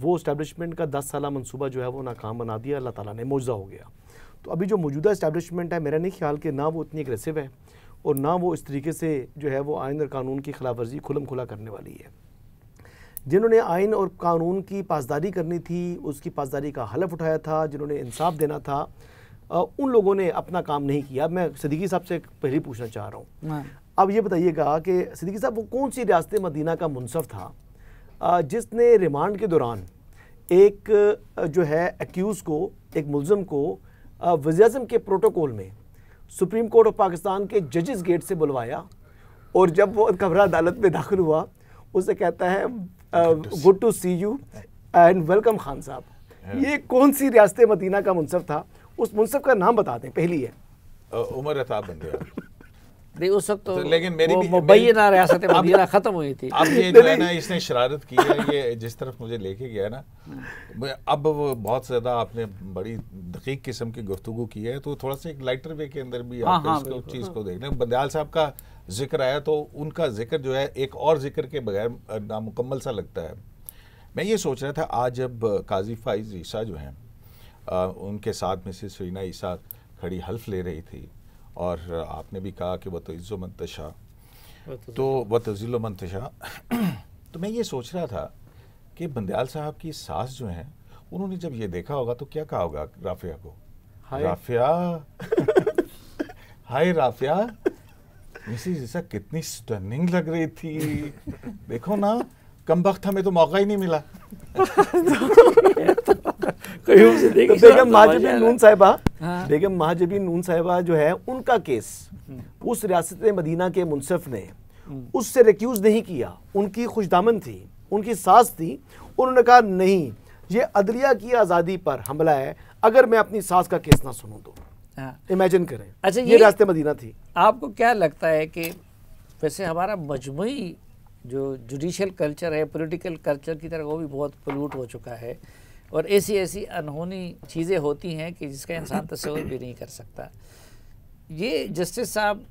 वो इस्टेब्लिशमेंट का 10 साला मंसूबा जो है वो नाकाम बना दिया, अल्लाह ताला ने, मौजज़ा हो गया। तो अभी जो मौजूदा इस्टेब्लिशमेंट है मेरा नहीं ख्याल कि ना वो इतनी एग्रेसिव है और ना वो इस तरीके से जो है वो आइन और कानून की खिलाफ वर्जी खुलम खुला करने वाली है। जिन्होंने आइन और कानून की पासदारी करनी थी उसकी पासदारी का हलफ उठाया था, जिन्होंने इंसाफ देना था, उन लोगों ने अपना काम नहीं किया। मैं सिद्दीकी साहब से पहले पूछना चाह रहा हूँ, अब ये बताइएगा कि सिद्दीकी साहब वो कौन सी रियासत मदीना का मुनसफ था जिसने रिमांड के दौरान एक जो है एक्यूज़ को, एक मुलज़म को वज़ीर-ए-आज़म के प्रोटोकॉल में सुप्रीम कोर्ट ऑफ पाकिस्तान के जजेस गेट से बुलवाया और जब वो कबरा अदालत में दाखिल हुआ उसे कहता है good to see you and welcome Khan साहब। ये कौन सी रियासत मदीना का मुंसफ था? उस मुंसफ का नाम बता दें। पहली है उमर अताब बंदियाल। नहीं उस वक्त तो लेकिन मेरी भी मुबैना रियासत मदीना खत्म हुई थी। अब ये जो है ना इसने शरारत की है, ये जिस तरफ मुझे लेके गया है ना, अब वो बहुत ज़्यादा आपने बड़ी दकीक किस्म की गुफ्तगू की है, तो थोड़ा सा एक लाइटर वे के अंदर भी आप इसको चीज़ को देखना। बंदियाल साहब का जिक्र आया तो उनका जिक्र जो है एक और जिक्र के बगैर नामुकम्मल सा लगता है। मैं ये सोच रहा था आज जब काजी फाइज ईसा जो हैं उनके साथ मिसेस रीना ईसा खड़ी हल्फ ले रही थी और आपने भी कहा कि वह तो इज़्ज़ो मंतशा तो वह तज़िल्लो मंतशा, तो मैं ये सोच रहा था कि बंदियाल साहब की सास जो हैं उन्होंने जब ये देखा होगा तो क्या कहा होगा राफिया को, राफिया हाय राफिया, मिसेस ईसा कितनी स्टनिंग लग रही थी, देखो ना कमबख्त हमें तो मौका ही नहीं मिला। बेगम महाजबीन नून साहिबा, बेगम महाजबीन नून साहिबा जो है उनका केस उस रियासत मदीना के मुंसफ ने उससे रिक्यूज नहीं किया। उनकी खुशदामन थी, उनकी सास थी, उन्होंने कहा नहीं ये अदलिया की आज़ादी पर हमला है अगर मैं अपनी सास का केस ना सुनूं तो। इमेजिन करें। अच्छा, ये रियासत मदीना थी। आपको क्या लगता है कि वैसे हमारा मजमूई जो जुडिशल कल्चर है, पॉलिटिकल कल्चर की तरह वो भी बहुत पोल्यूट हो चुका है और ऐसी ऐसी अनहोनी चीज़ें होती हैं कि जिसका इंसान तस्वीर भी नहीं कर सकता। ये जस्टिस साहब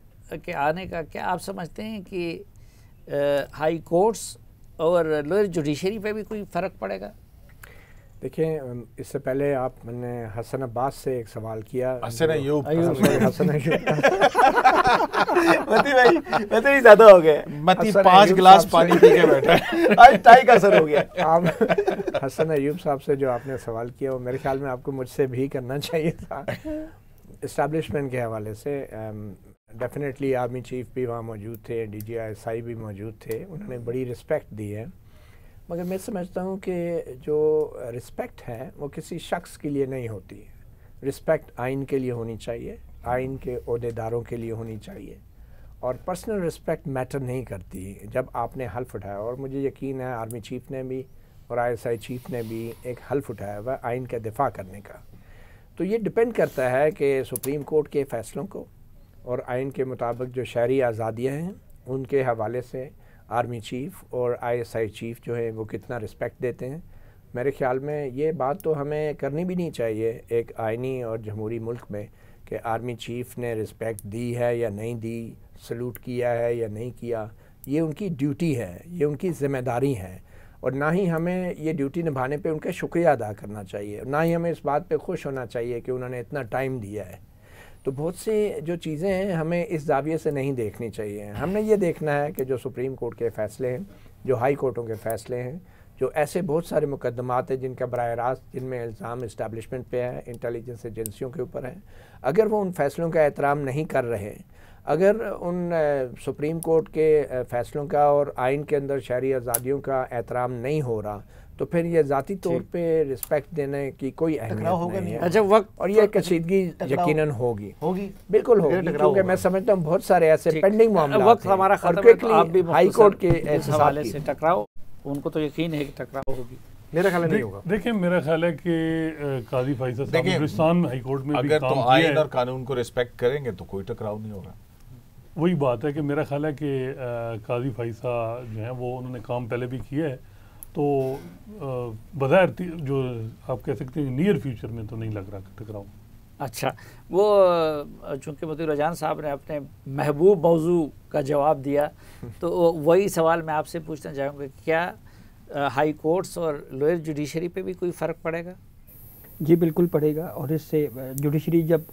के आने का क्या आप समझते हैं कि हाई कोर्ट्स और लोअर जुडिशरी पे भी कोई फ़र्क पड़ेगा? देखिए, इससे पहले आपने हसन अब्बास से एक सवाल किया। हसन अय्यूब मती भाई मती भी ज़्यादा हो गए। मती 5 गिलास पानी पी के बैठा है। आज टाई का असर हो गया। आप हसन अय्यूब साहब से जो आपने सवाल किया वो मेरे ख्याल में आपको मुझसे भी करना चाहिए था। इस्टेब्लिशमेंट के हवाले से डेफिनेटली आर्मी चीफ भी वहाँ मौजूद थे, DGI भी मौजूद थे, उन्होंने बड़ी रिस्पेक्ट दी है। मगर मैं समझता हूँ कि जो रिस्पेक्ट है वो किसी शख्स के लिए नहीं होती है। रिस्पेक्ट आइन के लिए होनी चाहिए, आइन के ओहदेदारों के लिए होनी चाहिए और पर्सनल रिस्पेक्ट मैटर नहीं करती जब आपने हल्फ उठाया। और मुझे यकीन है आर्मी चीफ ने भी और ISI चीफ ने भी एक हल्फ उठाया हुआ आइन का दिफा करने का। तो ये डिपेंड करता है कि सुप्रीम कोर्ट के फ़ैसलों को और आइन के मुताबिक जो शहरी आज़ादियाँ हैं उनके हवाले से आर्मी चीफ और ISI चीफ जो है वो कितना रिस्पेक्ट देते हैं। मेरे ख्याल में ये बात तो हमें करनी भी नहीं चाहिए एक आइनी और जमहूरी मुल्क में कि आर्मी चीफ ने रिस्पेक्ट दी है या नहीं दी, सलूट किया है या नहीं किया। ये उनकी ड्यूटी है, ये उनकी ज़िम्मेदारी है और ना ही हमें ये ड्यूटी निभाने पे उनका शुक्रिया अदा करना चाहिए, ना ही हमें इस बात पे खुश होना चाहिए कि उन्होंने इतना टाइम दिया है। तो बहुत सी जो चीज़ें हैं हमें इस जाविये से नहीं देखनी चाहिए। हमने ये देखना है कि जो सुप्रीम कोर्ट के फ़ैसले हैं, जो हाई कोर्टों के फ़ैसले हैं, जो ऐसे बहुत सारे मुकदमात हैं जिनका बराह रास्त जिनमें इल्ज़ाम इस्टेब्लिशमेंट पे है, इंटेलिजेंस एजेंसियों के ऊपर है, अगर वो उन फ़ैसलों का एहतराम नहीं कर रहे, अगर उन सुप्रीम कोर्ट के फ़ैसलों का और आइन के अंदर शहरी आज़ादियों का एहतराम नहीं हो रहा, तो फिर ये ज़ाती तौर पे रिस्पेक्ट देने की कोई अहमियत नहीं है। अच्छा, वक्त और ये कशीदगी यकीनन होगी बिल्कुल होगी, क्योंकि मैं समझता हूँ बहुत सारे ऐसे पेंडिंग मामले वक्त हमारा खत्म है, तो आप भी हाई कोर्ट के इस हवाले से टकराओ, उनको तो यकीन है कि टकराव होगी। मेरा ख्याल नहीं होगा। देखिए मेरा ख्याल है कि काजी फैसल साहब हिंदुस्तान हाई कोर्ट में अगर तो आइन और कानून को रिस्पेक्ट करेंगे तो कोई टकराव नहीं होगा। वही बात है कि मेरा ख्याल है कि काजी फैसल जो है वो उन्होंने काम पहले भी किया है, तो बज़ाहिर जो आप कह सकते हैं नियर फ्यूचर में तो नहीं लग रहा टकराव। अच्छा, वो चूँकि मतीउर जान साहब ने अपने महबूब मौजू का जवाब दिया, तो वही सवाल मैं आपसे पूछना चाहूँगा, क्या हाई कोर्ट्स और लोअर जुडिशरी पे भी कोई फ़र्क पड़ेगा? जी बिल्कुल पड़ेगा, और इससे जुडिशरी जब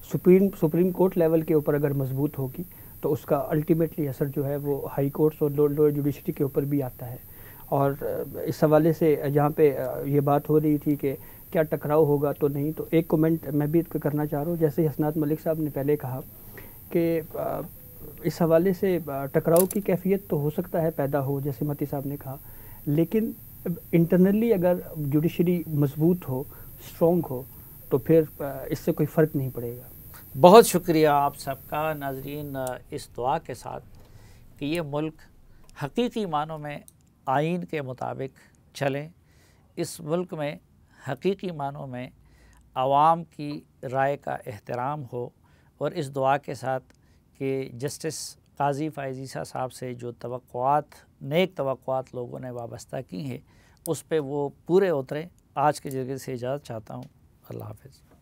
सुप्रीम कोर्ट लेवल के ऊपर अगर मजबूत होगी तो उसका अल्टीमेटली असर जो है वो हाई कोर्ट्स और लोअर जुडिशरी के ऊपर भी आता है। और इस हवाले से जहाँ पे ये बात हो रही थी कि क्या टकराव होगा तो नहीं, तो एक कमेंट मैं भी करना चाह रहा हूँ। जैसे हसनात मलिक साहब ने पहले कहा कि इस हवाले से टकराव की कैफियत तो हो सकता है पैदा हो, जैसे मती साहब ने कहा, लेकिन इंटरनली अगर जुडिशरी मजबूत हो, स्ट्रॉन्ग हो, तो फिर इससे कोई फ़र्क नहीं पड़ेगा। बहुत शुक्रिया आप सबका नाजरीन, इस दुआ के साथ कि ये मुल्क हकीकी मानों में आइन के मुताबिक चलें, इस मुल्क में हकीकी मानों में आवाम की राय का एहतराम हो, और इस दुआ के साथ कि जस्टिस काजी फ़ाइज़ ईसा साहब से जो तवक्कुआत, नेक तवक्कुआत लोगों ने वाबस्ता की हैं, उस पे वो पूरे उतरे। आज के जगह से इजाज़त चाहता हूँ। अल्लाह हाफ़िज़।